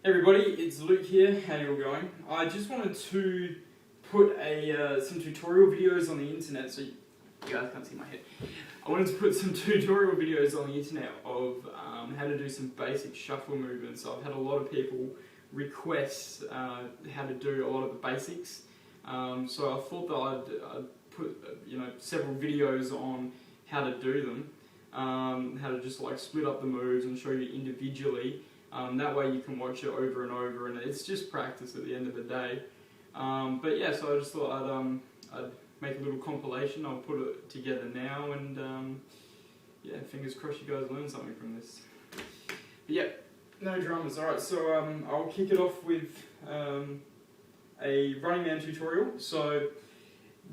Hey everybody, it's Luke here. How you all going? I just wanted to put some tutorial videos on the internet, so you guys can't see my head. I wanted to put some tutorial videos on the internet of how to do some basic shuffle movements. I've had a lot of people request how to do a lot of the basics, so I thought that I'd put several videos on how to do them, how to just like split up the moves and show you individually. That way you can watch it over and over, and it's just practice at the end of the day. But yeah, so I just thought I'd make a little compilation. I'll put it together now, and yeah, fingers crossed you guys learn something from this. But yeah, no dramas. Alright, so I'll kick it off with a running man tutorial. So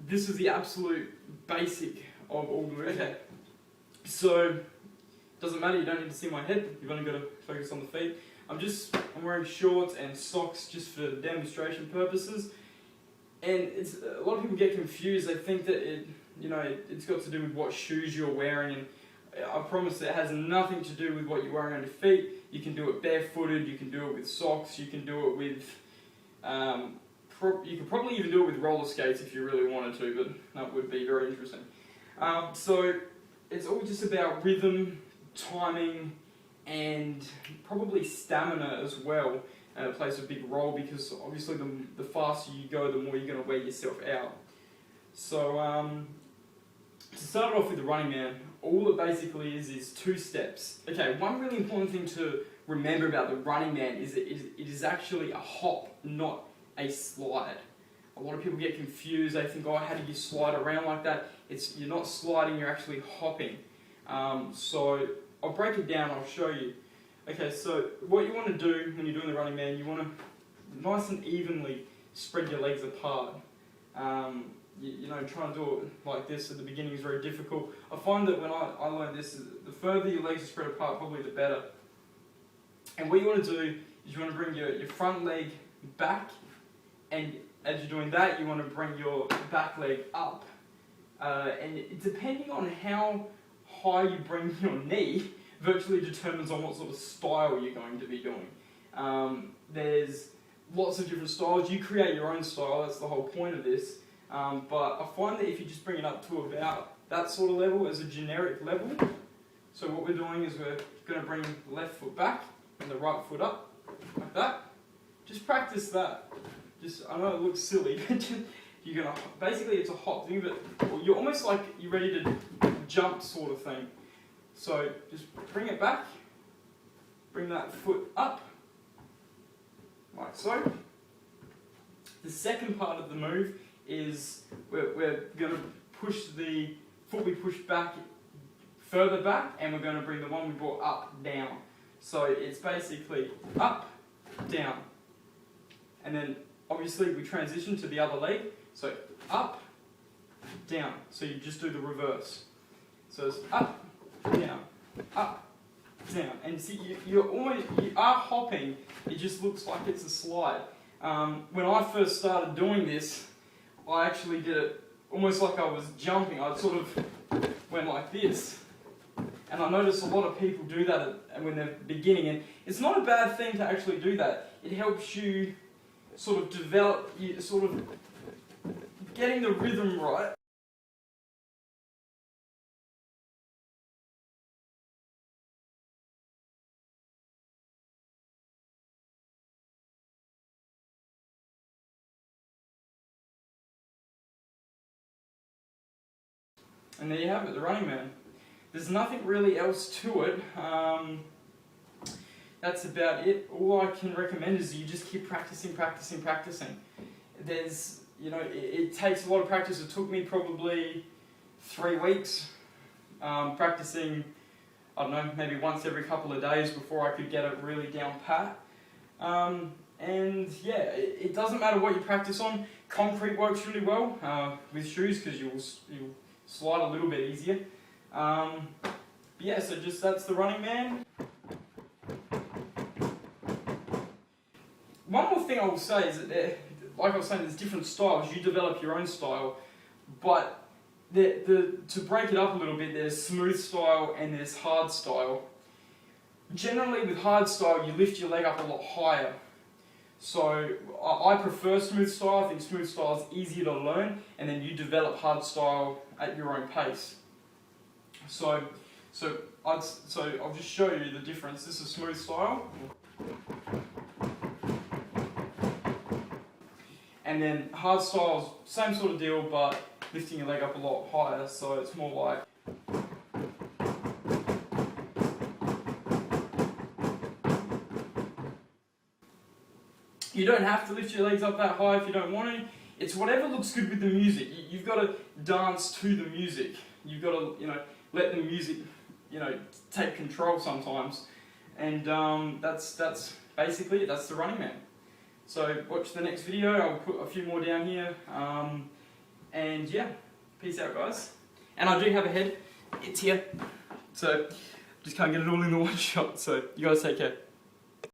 this is the absolute basic of all the moves. Okay, so doesn't matter, you don't need to see my head, you've only got to focus on the feet. I'm wearing shorts and socks just for demonstration purposes. And a lot of people get confused. They think that it's got to do with what shoes you're wearing, and I promise it has nothing to do with what you're wearing on your feet. You can do it barefooted, you can do it with socks, you can do it with, you could probably even do it with roller skates if you really wanted to, but that would be very interesting. So it's all just about rhythm, timing, and probably stamina as well. Plays a big role, because obviously the faster you go, the more you're going to wear yourself out. So to start off with the running man, all it basically is 2 steps. Okay, one really important thing to remember about the running man is that it is actually a hop, not a slide. A lot of people get confused. They think, oh, how do you slide around like that? You're not sliding, you're actually hopping. So I'll break it down, I'll show you. Okay, so what you want to do when you're doing the running man, you want to nice and evenly spread your legs apart. Trying to do it like this at the beginning is very difficult. I find that when I learned this, the further your legs are spread apart, probably the better. And what you want to do is you want to bring your front leg back, and as you're doing that, you want to bring your back leg up. And depending on how high you bring your knee virtually determines on what sort of style you're going to be doing. There's lots of different styles. You create your own style, that's the whole point of this. But I find that if you just bring it up to about that sort of level as a generic level, so what we're doing is we're going to bring the left foot back and the right foot up, like that. Just practice that. I know it looks silly, but you're going to, basically it's a hop thing, but you're almost like you're ready to jump sort of thing. So just bring it back, bring that foot up, like so. The second part of the move is we're going to push the foot we pushed back further back, and we're going to bring the one we brought up down. So it's basically up, down, and then obviously we transition to the other leg. So up, down. So you just do the reverse. So it's up, down, and see you are hopping. It just looks like it's a slide. When I first started doing this, I actually did it almost like I was jumping. I sort of went like this, and I noticed a lot of people do that when they're beginning, and it's not a bad thing to actually do that. It helps you sort of develop, sort of getting the rhythm right. And there you have it, the running man. There's nothing really else to it. That's about it. All I can recommend is you just keep practicing. It takes a lot of practice. It took me probably 3 weeks practicing, I don't know, maybe once every couple of days before I could get it really down pat. And yeah, it doesn't matter what you practice on. Concrete works really well with shoes, because you'll slide a little bit easier. But yeah, so that's the running man. One more thing I will say is that, like I was saying, there's different styles. You develop your own style, but to break it up a little bit, there's smooth style and there's hard style. generally with hardstyle, you lift your leg up a lot higher. So I prefer smooth style. I think smooth style is easier to learn, and then you develop hardstyle at your own pace. So I'll just show you the difference. This is smooth style, and then hardstyle is same sort of deal, but lifting your leg up a lot higher. So it's more like. You don't have to lift your legs up that high if you don't want to. It's whatever looks good with the music. You've got to dance to the music. You've got to, let the music, take control sometimes. And that's basically it. That's the Running Man. So watch the next video. I'll put a few more down here. And yeah, peace out, guys. And I do have a head. It's here. So just can't get it all in the one shot. So you guys take care.